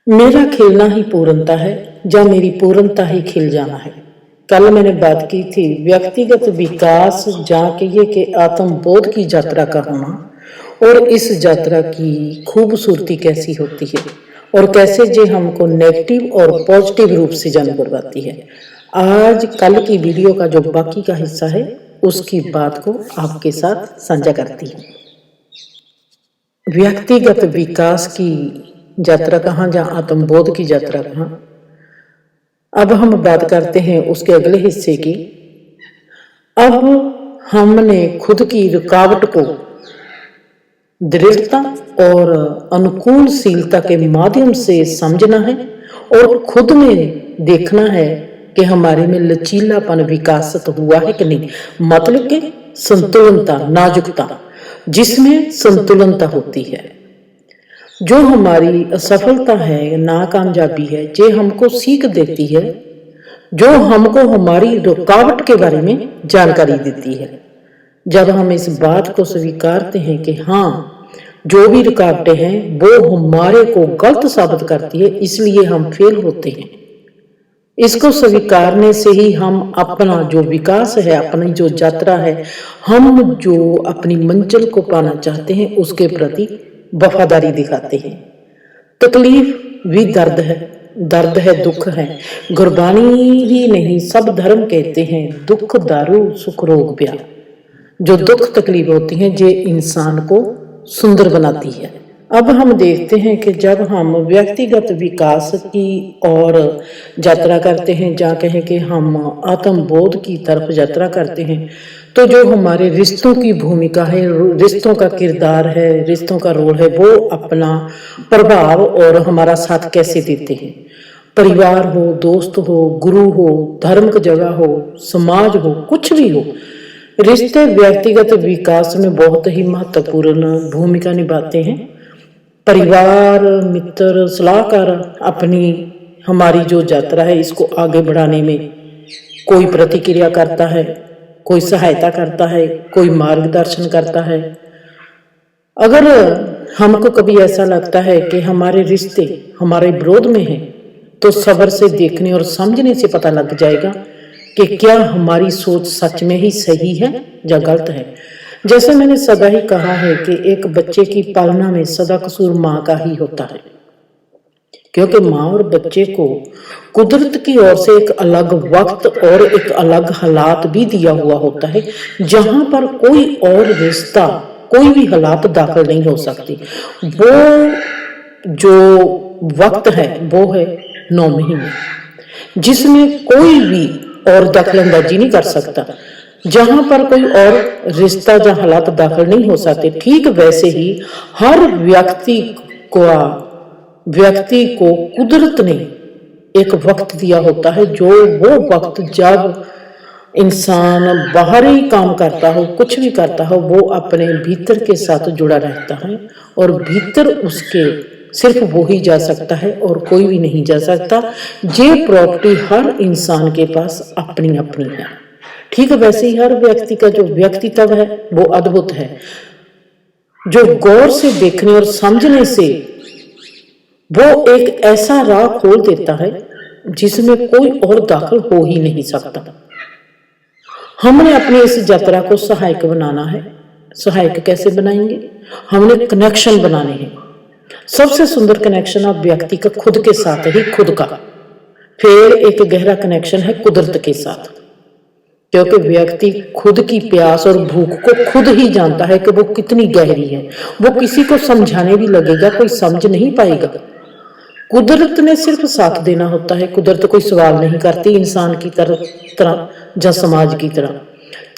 मेरा खिलना ही पूर्णता है या मेरी पूर्णता ही खिल जाना है। कल मैंने बात की थी व्यक्तिगत विकास या कहिए कि आत्मबोध की यात्रा का होना, और इस यात्रा की खूबसूरती कैसी होती है और कैसे जे हमको नेगेटिव और पॉजिटिव रूप से जान करवाती है। आज कल की वीडियो का जो बाकी का हिस्सा है उसकी बात को आपके साथ साझा करती हूँ। व्यक्तिगत विकास की यात्रा कहाँ, जहाँ आत्मबोध की यात्रा कहाँ। अब हम बात करते हैं उसके अगले हिस्से की। अब हमने खुद की रुकावट को दृढ़ता और अनुकूलशीलता के माध्यम से समझना है और खुद में देखना है कि हमारे में लचीलापन विकासित हुआ है कि नहीं, मतलब कि संतुलनता, नाजुकता, जिसमें संतुलनता होती है। जो हमारी असफलता है, नाकामयाबी है, जे हमको सीख देती है, जो हमको हमारी रुकावट के बारे में जानकारी देती है। जब हम इस बात को स्वीकारते हैं कि हाँ, जो भी रुकावटें हैं वो हमारे को गलत साबित करती है, इसलिए हम फेल होते हैं। इसको स्वीकारने से ही हम अपना जो विकास है, अपनी जो यात्रा है, हम जो अपनी मंजिल को पाना चाहते हैं उसके प्रति वफादारी दिखाते हैं। तकलीफ भी दर्द है, दुख है। गुरबानी ही नहीं, सब धर्म कहते हैं दुख दारू सुख रोग ब्याह। जो दुख तकलीफ होती हैं ये इंसान को सुंदर बनाती है। अब हम देखते हैं कि जब हम व्यक्तिगत विकास की ओर यात्रा करते हैं, जहाँ कहें कि हम आत्मबोध की तरफ यात्रा करते हैं, तो जो हमारे रिश्तों की भूमिका है, रिश्तों का किरदार है, रिश्तों का रोल है, वो अपना प्रभाव और हमारा साथ कैसे देते हैं। परिवार हो, दोस्त हो, गुरु हो, धर्म की जगह हो, समाज हो, कुछ भी हो, रिश्ते व्यक्तिगत विकास में बहुत ही महत्वपूर्ण भूमिका निभाते हैं। परिवार, मित्र, सलाहकार अपनी हमारी जो यात्रा है इसको आगे बढ़ाने में कोई प्रतिक्रिया करता है, कोई सहायता करता है, कोई मार्गदर्शन करता है। अगर हमको कभी ऐसा लगता है कि हमारे रिश्ते हमारे विरोध में हैं, तो सब्र से देखने और समझने से पता लग जाएगा कि क्या हमारी सोच सच में ही सही है या गलत है। जैसे मैंने सदा ही कहा है कि एक बच्चे की पालना में सदा कसूर माँ का ही होता है, क्योंकि माँ और बच्चे को कुदरत की ओर से एक अलग वक्त और एक अलग हालात भी दिया हुआ होता है, जहां पर कोई और रिश्ता, कोई भी हालात दाखिल नहीं हो सकती। वो जो वक्त है वो है 9 महीने, जिसमें कोई भी और दखलंदाजी नहीं कर सकता। जहां पर कोई और रिश्ता या हालात दाखिल नहीं हो सकते, ठीक वैसे ही हर व्यक्ति को कुदरत ने एक वक्त दिया होता है, जो वो वक्त जब इंसान बाहरी काम करता हो, कुछ भी करता हो, वो अपने भीतर के साथ जुड़ा रहता है और भीतर उसके सिर्फ वो ही जा सकता है और कोई भी नहीं जा सकता। ये प्रॉपर्टी हर इंसान के पास अपनी अपनी है। ठीक वैसे ही हर व्यक्ति का जो व्यक्तित्व है वो अद्भुत है, जो गौर से देखने और समझने से वो एक ऐसा राह खोल देता है जिसमें कोई और दाखिल हो ही नहीं सकता। हमने अपनी इस यात्रा को सहायक बनाना है। सहायक कैसे बनाएंगे? हमने कनेक्शन बनाने हैं। सबसे सुंदर कनेक्शन आप व्यक्ति का खुद के साथ ही, खुद का। फिर एक गहरा कनेक्शन है कुदरत के साथ, क्योंकि व्यक्ति खुद की प्यास और भूख को खुद ही जानता है कि वो कितनी गहरी है। वो किसी को समझाने भी लगेगा, कोई समझ नहीं पाएगा। कुदरत ने सिर्फ साथ देना होता है। कुदरत कोई सवाल नहीं करती इंसान की तरह या समाज की तरह।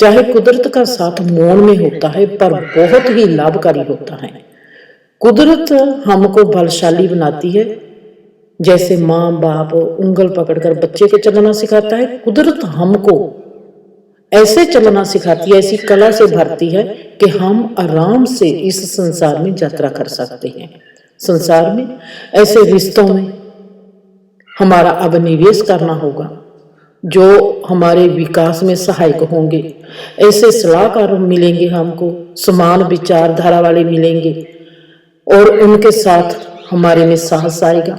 चाहे कुदरत का साथ मौन में होता है, पर बहुत ही लाभकारी होता है। कुदरत हमको बलशाली बनाती है। जैसे माँ बाप उंगल पकड़कर बच्चे को चलना सिखाता है, कुदरत हमको ऐसे चलना सिखाती है, ऐसी कला से भरती है कि हम आराम से इस संसार में यात्रा कर सकते हैं। संसार में ऐसे रिश्तों में हमारा अब निवेश करना होगा जो हमारे विकास में सहायक होंगे। ऐसे सलाहकार मिलेंगे, हमको समान विचारधारा वाले मिलेंगे और उनके साथ हमारे में साहस आएगा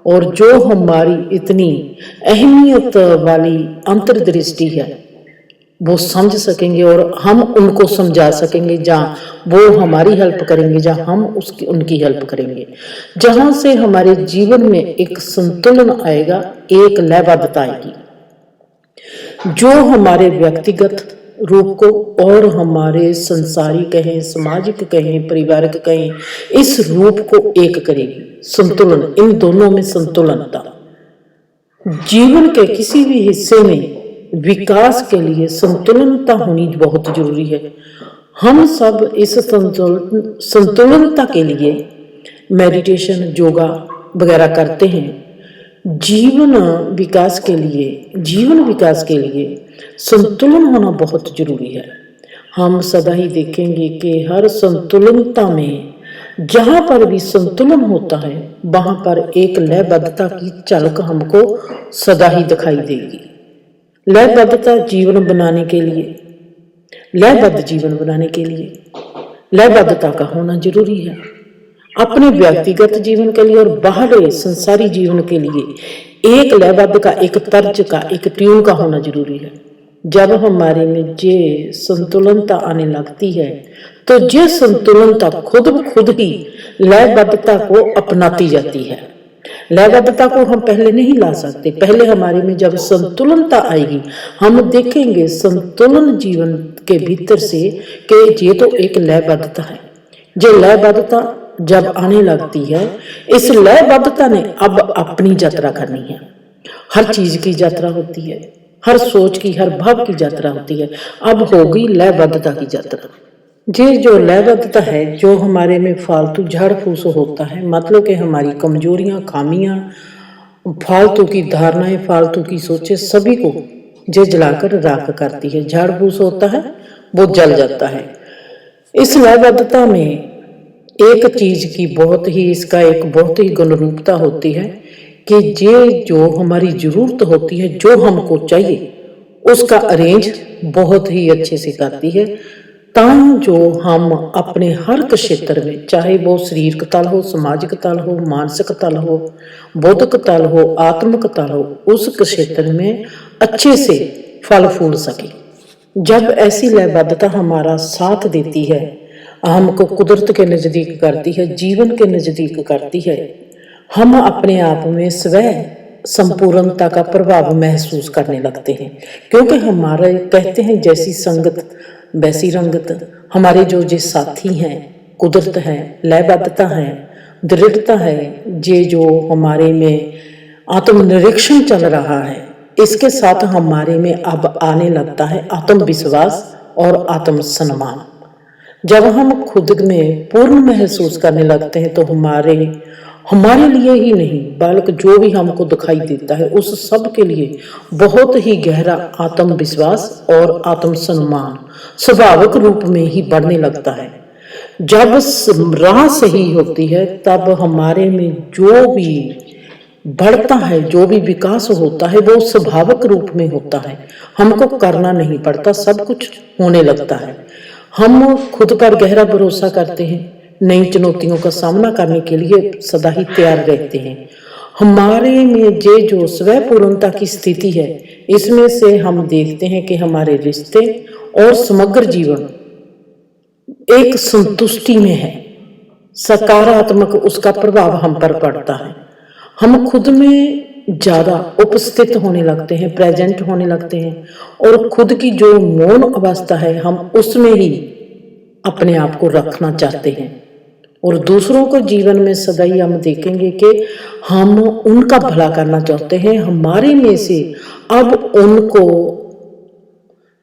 और जो हमारी इतनी अहमियत वाली अंतर्दृष्टि है वो समझ सकेंगे और हम उनको समझा सकेंगे, जहाँ वो हमारी हेल्प करेंगे, जहाँ हम उसकी उनकी हेल्प करेंगे, जहाँ से हमारे जीवन में एक संतुलन आएगा, एक लयबद्धता आएगी जो हमारे व्यक्तिगत रूप को और हमारे संसारी कहें, सामाजिक कहें, पारिवारिक कहें, इस रूप को एक करेगी। संतुलन, इन दोनों में संतुलनता जीवन के किसी भी हिस्से में विकास के लिए संतुलनता होनी बहुत जरूरी है। हम सब इस संतुलनता के लिए मेडिटेशन, योगा वगैरह करते हैं। जीवन विकास के लिए संतुलन होना बहुत जरूरी है। हम सदा ही देखेंगे कि हर संतुलनता में जहां पर भी संतुलन होता है वहां पर एक लयबद्धता की झलक हमको सदा ही दिखाई देगी। लयबद्धता जीवन बनाने के लिए, लयबद्ध जीवन बनाने के लिए लयबद्धता का होना जरूरी है। अपने व्यक्तिगत जीवन के लिए और बाहरी संसारी जीवन के लिए एक लयबद्ध का, एक तर्ज का, एक ट्यून का होना जरूरी है। जब हमारे में ये संतुलनता आने लगती है तो ये संतुलनता खुद ही लयबद्धता को अपनाती जाती है। लयबद्धता को हम पहले नहीं ला सकते। पहले हमारे में जब संतुलनता आएगी हम देखेंगे संतुलन जीवन के भीतर से कि ये तो एक लयबद्धता है। ये लयबद्धता जब आने लगती है, इस लयबद्धता ने अब अपनी यात्रा करनी है। हर चीज की यात्रा होती है, हर सोच की, हर भाव की यात्रा होती है। अब होगी लयबद्धता की यात्रा। ये जो लयबद्धता है, जो हमारे में फालतू झाड़ फूस होता है, मतलब कि हमारी कमजोरियां, खामियां, फालतू की धारणाएं, फालतू की सोचे, सभी को ये जलाकर राख करती है। झाड़ फूस होता है वो जल जाता है। इस लयबद्धता में एक चीज की बहुत ही, इसका एक बहुत ही गुणरूपता होती है कि ये जो हमारी जरूरत होती है, जो हमको चाहिए, उसका अरेंज बहुत ही अच्छे से करती है। तां जो हम अपने हर क्षेत्र में, चाहे वो शरीरक तल हो, सामाजिक तल हो, मानसिक तल हो, बौद्धिक तल हो, आत्मिक तल हो, उस क्षेत्र में अच्छे से फल फूल सके। जब ऐसी लयबद्धता हमारा साथ देती है, हमको कुदरत के नजदीक करती है, जीवन के नजदीक करती है, हम अपने आप में स्वयं संपूर्णता का प्रभाव महसूस करने लगते हैं। क्योंकि हमारे कहते हैं जैसी संगत वैसी रंगत। हमारे जो साथी हैं, कुदरत है, लयबद्धता है, दृढ़ता है, ये जो हमारे में आत्मनिरीक्षण चल रहा है, इसके साथ हमारे में अब आने लगता है आत्मविश्वास और आत्मसम्मान। जब हम खुद में पूर्ण महसूस करने लगते हैं तो हमारे लिए ही नहीं बल्कि जो भी हमको दिखाई देता है उस सब के लिए बहुत ही गहरा आत्मविश्वास और आत्मसम्मान स्वाभाविक रूप में ही बढ़ने लगता है। जब राह सही होती है तब हमारे में जो भी बढ़ता है, जो भी विकास होता है, वो स्वाभाविक रूप में होता है। हमको करना नहीं पड़ता, सब कुछ होने लगता है। हम खुद पर गहरा भरोसा करते हैं, नई चुनौतियों का सामना करने के लिए सदा ही तैयार रहते हैं। हमारे में ये जो स्वयं पूर्णता की स्थिति है, इसमें से हम देखते हैं कि हमारे रिश्ते और समग्र जीवन एक संतुष्टि में है। सकारात्मक उसका प्रभाव हम पर पड़ता है। हम खुद में ज्यादा उपस्थित होने लगते हैं, प्रेजेंट होने लगते हैं, और खुद की जो मौन अवस्था है हम उसमें ही अपने आप को रखना चाहते हैं। और दूसरों को जीवन में सदा ही हम देखेंगे कि हम उनका भला करना चाहते हैं। हमारे में से अब उनको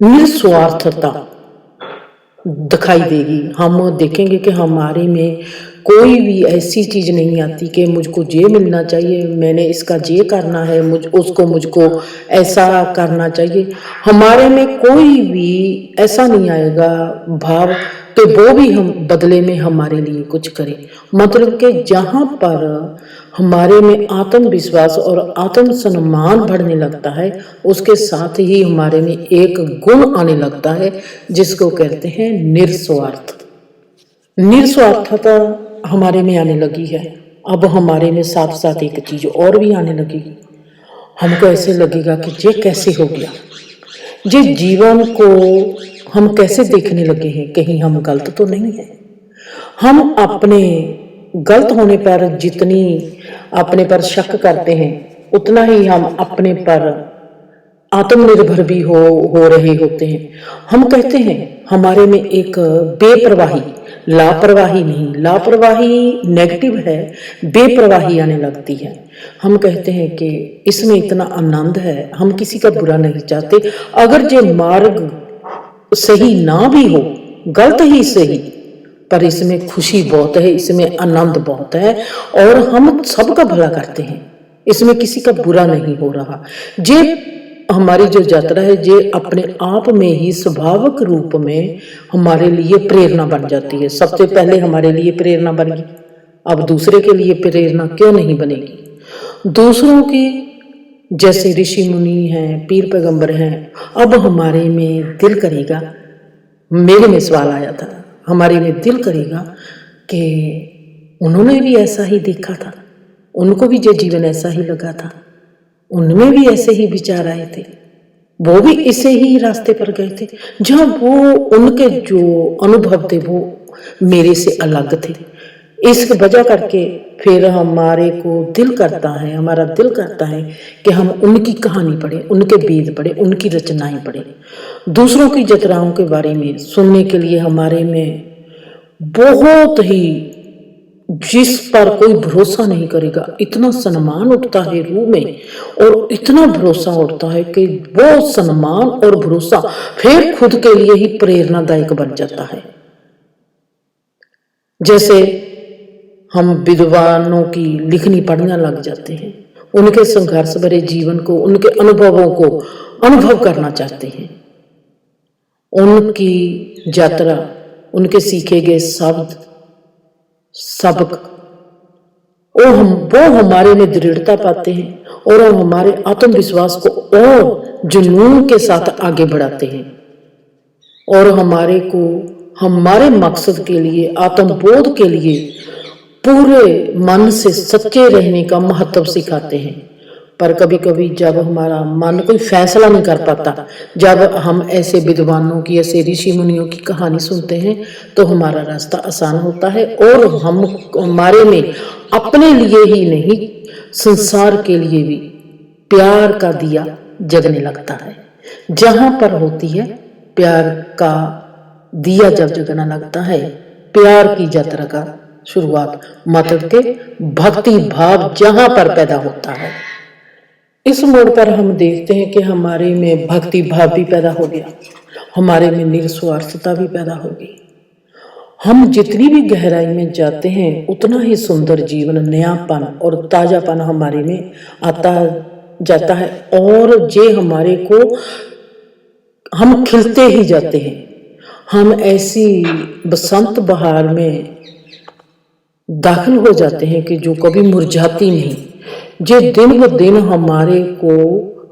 निस्वार्थता दिखाई देगी। हम देखेंगे कि हमारे में कोई भी ऐसी चीज नहीं आती कि मुझको ये मिलना चाहिए, मैंने इसका ये करना है, मुझको ऐसा करना चाहिए। हमारे में कोई भी ऐसा नहीं आएगा भाव कि वो भी हम बदले में हमारे लिए कुछ करें। मतलब कि जहां पर हमारे में आत्मविश्वास और आत्मसम्मान बढ़ने लगता है, उसके साथ ही हमारे में एक गुण आने लगता है जिसको कहते हैं निस्वार्थ। निस्वार्थता हमारे में आने लगी है। अब हमारे में साथ साथ एक चीज और भी आने लगेगी। हमको ऐसे लगेगा कि ये कैसे हो गया, ये जीवन को हम कैसे देखने लगे हैं, कहीं हम गलत तो नहीं है। हम अपने गलत होने पर जितनी अपने पर शक करते हैं, उतना ही हम अपने पर आत्मनिर्भर भी हो रहे होते हैं। हम कहते हैं हमारे में एक बेपरवाही, लापरवाही नहीं, लापरवाही नेगेटिव है, बेपरवाही आने लगती है। हम कहते हैं कि इसमें इतना आनंद है, हम किसी का बुरा नहीं चाहते, अगर ये मार्ग सही ना भी हो, गलत ही सही, पर इसमें खुशी बहुत है, इसमें आनंद बहुत है और हम सबका भला करते हैं, इसमें किसी का बुरा नहीं हो रहा। ये हमारी जो यात्रा है ये अपने आप में ही स्वाभाविक रूप में हमारे लिए प्रेरणा बन जाती है। सबसे पहले हमारे लिए प्रेरणा बनेगी, अब दूसरे के लिए प्रेरणा क्यों नहीं बनेगी। दूसरों की जैसे ऋषि मुनि हैं, पीर पैगंबर हैं, अब हमारे में दिल करेगा, मेरे में सवाल आया था, हमारे में दिल करेगा कि उन्होंने भी ऐसा ही देखा था, उनको भी जो जीवन ऐसा ही लगा था, उनमें भी ऐसे ही विचार आए थे, वो भी इसे ही रास्ते पर गए थे, जहां वो उनके जो अनुभव थे वो मेरे से अलग थे। इस वजह करके फिर हमारे को दिल करता है, हमारा दिल करता है कि हम उनकी कहानी पढ़े, उनके वेद पढ़े, उनकी रचनाएं पढ़े। दूसरों की यात्राओं के बारे में सुनने के लिए हमारे में बहुत ही, जिस पर कोई भरोसा नहीं करेगा, इतना सम्मान उठता है रूह में और इतना भरोसा उठता है कि वो सम्मान और भरोसा फिर खुद के लिए ही प्रेरणादायक बन जाता है। जैसे हम विद्वानों की लिखनी पढ़ने लग जाते हैं, उनके संघर्ष भरे जीवन को, उनके अनुभवों को अनुभव करना चाहते हैं, उनकी यात्रा, उनके सीखे गए शब्द, सबक, वो हमारे में दृढ़ता पाते हैं और हम हमारे आत्मविश्वास को और जुनून के साथ आगे बढ़ाते हैं और हमारे को हमारे मकसद के लिए, आत्मबोध के लिए पूरे मन से सच्चे रहने का महत्व सिखाते हैं। पर कभी कभी जब हमारा मन कोई फैसला नहीं कर पाता, जब हम ऐसे विद्वानों की, ऐसे ऋषि मुनियों की कहानी सुनते हैं, तो हमारा रास्ता आसान होता है और हम हमारे में अपने लिए ही नहीं, संसार के लिए भी प्यार का दिया जगने लगता है। जहां पर होती है प्यार का दिया जब जगना लगता है, प्यार की यात्रा का शुरुआत, मतलब के भक्ति भाव जहां पर पैदा होता है, इस मोड़ पर हम देखते हैं कि हमारे में भक्ति भाव भी पैदा हो गया, हमारे में निस्वार्थता भी पैदा हो गई। हम जितनी भी गहराई में जाते हैं उतना ही सुंदर जीवन, नयापन और ताजापन हमारे में आता जाता है और ये हमारे को, हम खिलते ही जाते हैं। हम ऐसी बसंत बहार में दाखिल हो जाते हैं कि जो कभी मुरझाती नहीं, जो दिन ब दिन हमारे को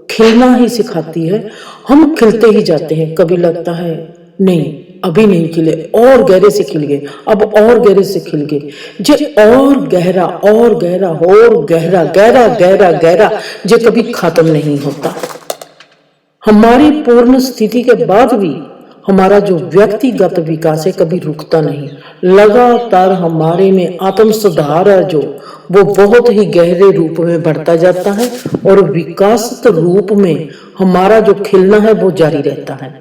खिलना ही सिखाती है। हम खिलते ही जाते हैं, कभी लगता है नहीं अभी नहीं खिले, और गहरे से खिल गए, अब और गहरे से खिल गए, जो और गहरा और गहरा और गहरा गहरा गहरा गहरा जो कभी खत्म नहीं होता। हमारी पूर्ण स्थिति के बाद भी हमारा जो व्यक्तिगत विकास है कभी रुकता नहीं, लगातार हमारे में आत्म सुधार है जो वो बहुत ही गहरे रूप में बढ़ता जाता है और विकास रूप में हमारा जो खिलना है वो जारी रहता है।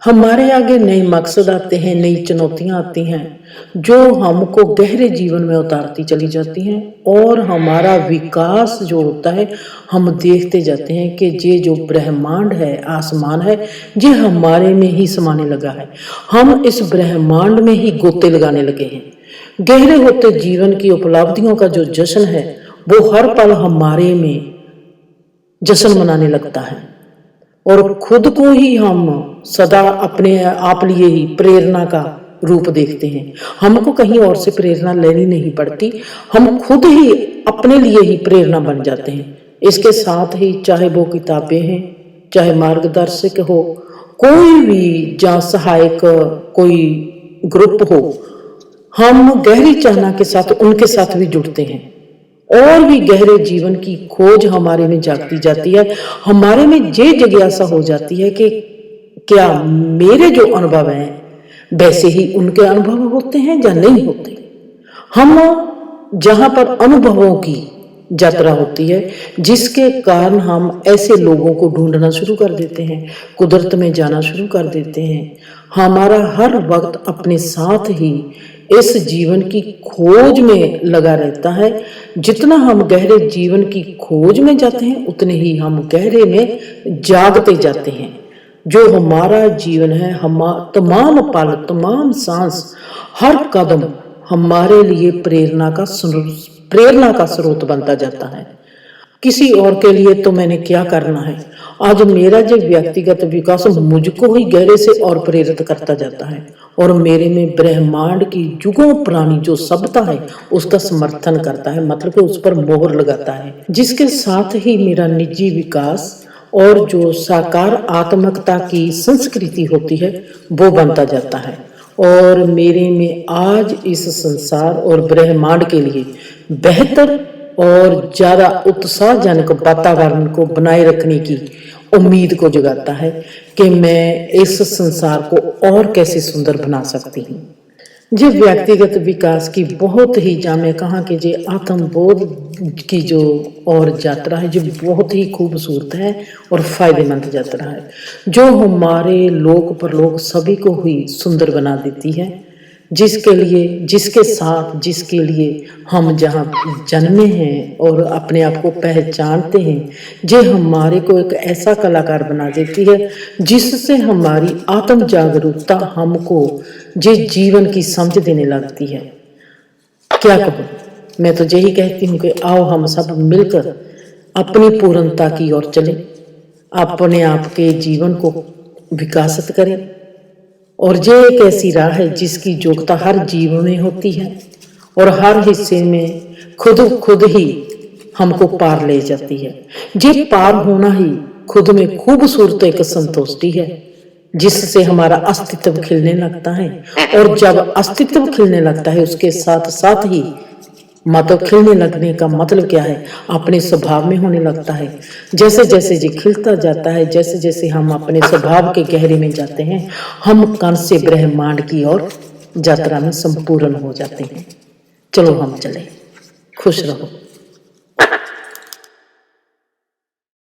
हमारे आगे नए मकसद आते हैं, नई चुनौतियां आती हैं जो हमको गहरे जीवन में उतारती चली जाती हैं और हमारा विकास जो होता है हम देखते जाते हैं कि ये जो ब्रह्मांड है, आसमान है, ये हमारे में ही समाने लगा है। हम इस ब्रह्मांड में ही गोते लगाने लगे हैं। गहरे होते जीवन की उपलब्धियों का जो जश्न है वो हर पल हमारे में जश्न मनाने लगता है और खुद को ही हम सदा अपने आप लिए ही प्रेरणा का रूप देखते हैं। हमको कहीं और से प्रेरणा लेनी नहीं पड़ती, हम खुद ही अपने लिए ही प्रेरणा बन जाते हैं। इसके साथ ही चाहे वो किताबें हैं, चाहे मार्गदर्शक हो, कोई भी या सहायक कोई ग्रुप हो, हम गहरी चाहना के साथ उनके साथ भी जुड़ते हैं और भी गहरे जीवन की खोज हमारे में जागती जाती है। हमारे में ये जिज्ञासा हो जाती है कि क्या मेरे जो अनुभव हैं वैसे ही उनके अनुभव होते हैं या नहीं होते। हम जहां पर अनुभवों की यात्रा होती है, जिसके कारण हम ऐसे लोगों को ढूंढना शुरू कर देते हैं, कुदरत में जाना शुरू कर देते हैं। हमारा हर वक्त अपने साथ ही इस जीवन की खोज में लगा रहता है। जितना हम गहरे जीवन की खोज में जाते हैं उतने ही हम गहरे में जागते जाते हैं। जो हमारा जीवन है, हम तमाम पल, तमाम सांस, हर कदम हमारे लिए प्रेरणा का स्रोत बनता जाता है। किसी और के लिए तो मैंने क्या करना है, आज मेरा जो व्यक्तिगत विकास मुझको ही गहरे से और प्रेरित करता जाता है और मेरे में ब्रह्मांड की युगों पुरानी जो सभ्यता है उसका समर्थन करता है, मतलब कि उस पर मोहर लगाता है, जिसके साथ ही मेरा निजी विकास और जो साकार आत्मकता की संस्कृति होती है वो बनता जाता है और मेरे में आज इस संसार और ब्रह्मांड के लिए बेहतर और ज्यादा उत्साहजनक वातावरण को बनाए रखने की उम्मीद को जगाता है कि मैं इस संसार को और कैसे सुंदर बना सकती हूँ। जो व्यक्तिगत विकास की बहुत ही मैं कहा कि जो आत्मबोध की जो और यात्रा है जो बहुत ही खूबसूरत है और फायदेमंद यात्रा है, जो हमारे लोक परलोक सभी को ही सुंदर बना देती है, जिसके लिए हम जहाँ जन्मे हैं और अपने आप को पहचानते हैं, जे हमारे को एक ऐसा कलाकार बना देती है जिससे हमारी आत्म जागरूकता हमको जे जीवन की समझ देने लगती है। क्या कहूँ, मैं तो यही कहती हूँ कि आओ हम सब मिलकर अपनी पूर्णता की ओर चलें, अपने आप के जीवन को विकसित करें और ये एक ऐसी राह है जिसकी योग्यता हर जीव में होती है और हर हिस्से में खुद ही हमको पार ले जाती है। ये पार होना ही खुद में खूबसूरत एक संतुष्टि है जिससे हमारा अस्तित्व खिलने लगता है और जब अस्तित्व खिलने लगता है उसके साथ साथ ही मतलब खिलने लगने का मतलब क्या है, अपने स्वभाव में होने लगता है। जैसे जैसे ये खिलता जाता है, जैसे जैसे हम अपने स्वभाव के गहरे में जाते हैं, हम कण से ब्रह्मांड की ओर यात्रा में संपूर्ण हो जाते हैं। चलो हम चले, खुश रहो।